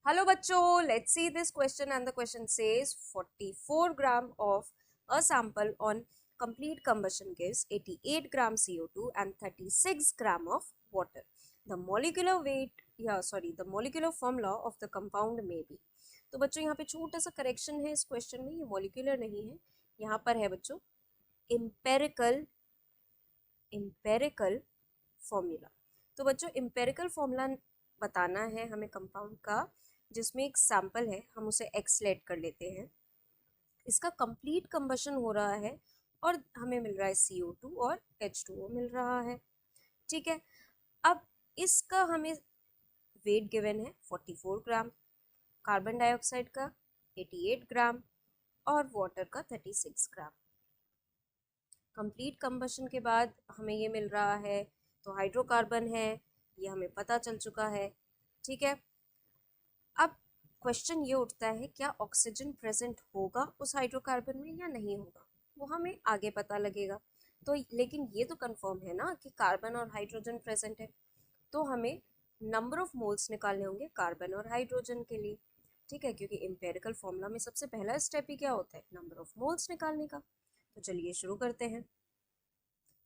Hello bachcho, let's see this question and the question says 44 gram of a sample on complete combustion gives 88 gram CO2 and 36 gram of water. The molecular weight the molecular formula of the compound may be. तो बच्चों यहाँ पे छोटा सा correction है इस question में, ये मॉलिक्यूलर नहीं है, यहाँ पर है बच्चों इम्पेरिकल फॉर्मूला। तो बच्चों इम्पेरिकल फॉर्मूला बताना है हमें कंपाउंड का जिसमें एक सैंपल है, हम उसे एक्स लेट कर लेते हैं, इसका कंप्लीट कंबशन हो रहा है और हमें मिल रहा है CO2 और H2O मिल रहा है। ठीक है, अब इसका हमें वेट गिवन है 44 ग्राम, कार्बन डाइऑक्साइड का 88 ग्राम और वाटर का 36 ग्राम। कंप्लीट कंबशन के बाद हमें ये मिल रहा है, तो हाइड्रोकार्बन है, ये हमें पता चल चुका है। ठीक है, अब क्वेश्चन ये उठता है क्या ऑक्सीजन प्रेजेंट होगा उस हाइड्रोकार्बन में या नहीं होगा, वो हमें आगे पता लगेगा। तो लेकिन ये तो कंफर्म है ना कि कार्बन और हाइड्रोजन प्रेजेंट है, तो हमें नंबर ऑफ मोल्स निकालने होंगे कार्बन और हाइड्रोजन के लिए। ठीक है, क्योंकि एम्पेरिकल फॉर्मूला में सबसे पहला स्टेप ही क्या होता है, नंबर ऑफ मोल्स निकालने का। तो चलिए शुरू करते हैं।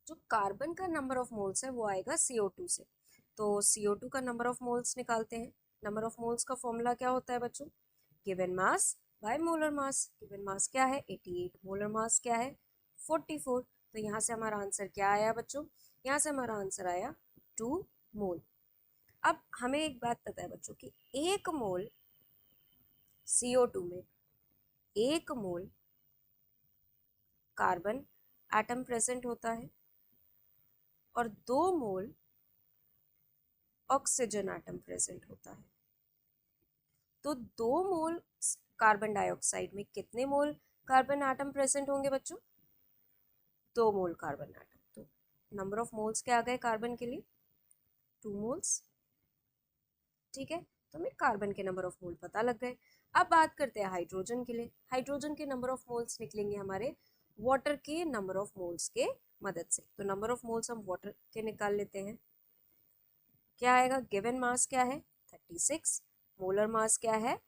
जो कार्बन का नंबर ऑफ मोल्स है वो आएगा CO2 से, तो CO2 का नंबर ऑफ मोल्स निकालते हैं। नंबर ऑफ मोल्स का फॉर्मूला क्या होता है बच्चों, given mass by molar mass. Given mass क्या है 88, मोलर मास क्या है 44। तो यहाँ से हमारा आंसर क्या आया बच्चों, यहाँ से हमारा आंसर आया 2 मोल। अब हमें एक बात पता है बच्चों कि 1 मोल CO2 में 1 मोल कार्बन एटम प्रेजेंट होता है और 2 मोल ऑक्सीजन एटम प्रेजेंट होता है। तो 2 मोल कार्बन डाइऑक्साइड में कितने मोल कार्बन एटम प्रेजेंट होंगे बच्चों, 2 मोल कार्बन एटम। तो नंबर ऑफ मोल्स क्या आ गए कार्बन के लिए, 2 मोल्स। ठीक है, तो हमें कार्बन के नंबर ऑफ मोल पता लग गए। अब बात करते हैं हाइड्रोजन के लिए। हाइड्रोजन के नंबर ऑफ मोल्स निकलेंगे हमारे वाटर के नंबर ऑफ मोल्स के मदद से। तो नंबर ऑफ मोल्स हम वाटर के निकाल लेते हैं। क्या आएगा, गिवन मास क्या है 36, मोलर मास क्या है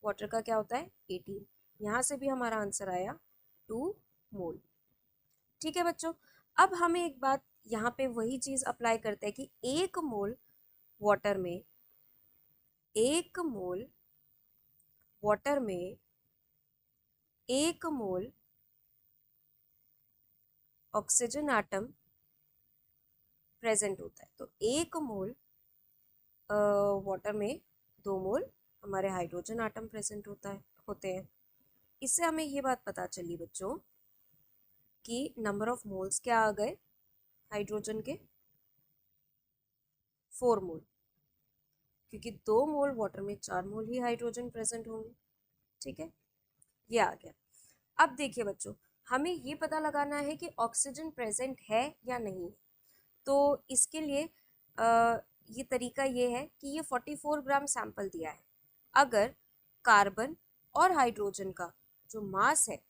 वाटर का क्या होता है 18। यहाँ से भी हमारा आंसर आया 2 मोल। ठीक है बच्चों, अब हमें एक बात यहाँ पे वही चीज अप्लाई करते हैं कि 1 मोल वाटर में 1 मोल वाटर में 1 मोल ऑक्सीजन एटम प्रेजेंट होता है। तो 1 मोल वाटर में 2 मोल हमारे हाइड्रोजन एटम प्रेजेंट होते हैं। इससे हमें ये बात पता चली बच्चों कि नंबर ऑफ मोल्स क्या आ गए हाइड्रोजन के, 4 मोल, क्योंकि 2 मोल वाटर में 4 मोल ही हाइड्रोजन प्रेजेंट होंगे। ठीक है, ये आ गया। अब देखिए बच्चों, हमें ये पता लगाना है कि ऑक्सीजन प्रेजेंट है या नहीं। तो इसके लिए ये तरीका ये है कि ये 44 ग्राम सैंपल दिया है, अगर कार्बन और हाइड्रोजन का जो मास है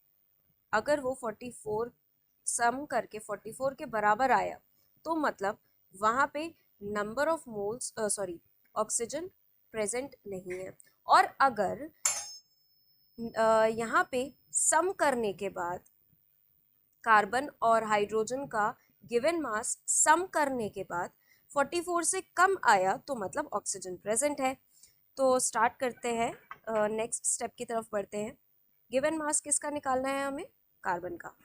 अगर वो 44 सम करके 44 के बराबर आया तो मतलब वहाँ पे number of moles oxygen present नहीं है। और अगर यहाँ पे सम करने के बाद कार्बन और हाइड्रोजन का गिवन मास सम करने के बाद 44 से कम आया तो मतलब ऑक्सीजन प्रेजेंट है। तो स्टार्ट करते हैं, नेक्स्ट स्टेप की तरफ बढ़ते हैं। गिवन मास किसका निकालना है हमें, कार्बन का।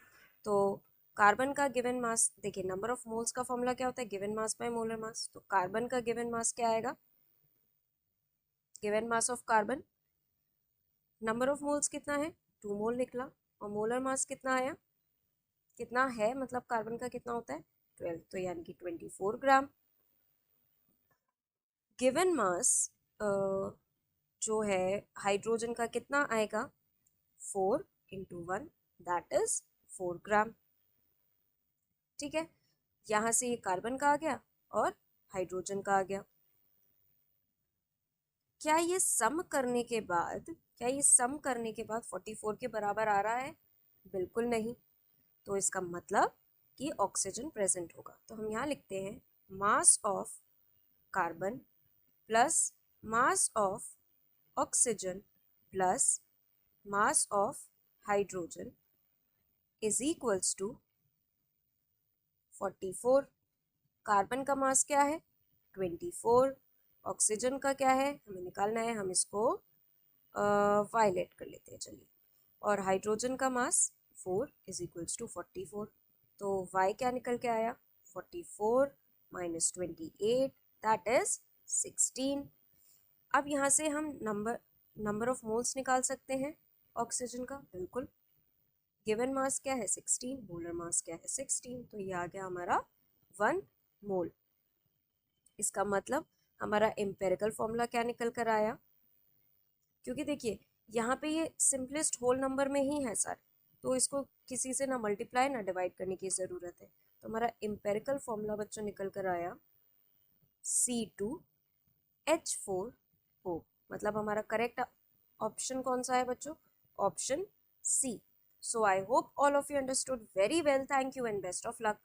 तो कार्बन का गिवन मास देखिए, नंबर ऑफ मोल्स का फॉर्मूला क्या होता है, given mass by molar mass. तो कार्बन का गिवन मास क्या आएगा, given mass of carbon, number of moles कितना है 2 मोल निकला, और मोलर मास कितना आया, कितना है मतलब कार्बन का कितना होता है 12, तो यानी कि 24 ग्राम। गिवन मास जो है हाइड्रोजन का कितना आएगा, 4 इंटू 1 दैट इज 4 ग्राम। ठीक है, यहाँ से ये कार्बन का आ गया और हाइड्रोजन का आ गया। क्या ये सम करने के बाद 44 के बराबर आ रहा है, बिल्कुल नहीं। तो इसका मतलब कि ऑक्सीजन प्रेजेंट होगा। तो हम यहाँ लिखते हैं mass of carbon plus mass of oxygen plus mass of hydrogen is equals to 44। कार्बन का मास क्या है 24, ऑक्सीजन का क्या है हमें निकालना है, हम इसको वायलेट कर लेते हैं चलिए, और हाइड्रोजन का मास 4 इज इक्वल्स टू 44। तो y क्या निकल के आया 44 माइनस 28 दैट इज 16। अब यहाँ से हम नंबर ऑफ मोल्स निकाल सकते हैं ऑक्सीजन का, बिल्कुल। गिवन मास क्या है 16, मोलर मास क्या है 16, तो ये आ गया हमारा 1 मोल। इसका मतलब हमारा एम्पेरिकल फॉर्मूला क्या निकल कर आया, क्योंकि देखिए यहाँ पे ये सिंपलेस्ट होल नंबर में ही है सर, तो इसको किसी से ना मल्टीप्लाई ना डिवाइड करने की ज़रूरत है। तो हमारा एम्पेरिकल फॉर्मूला बच्चों निकल कर आया C2H4O, मतलब हमारा करेक्ट ऑप्शन कौन सा है बच्चों, option C. So I hope all of you understood very well, thank you and best of luck.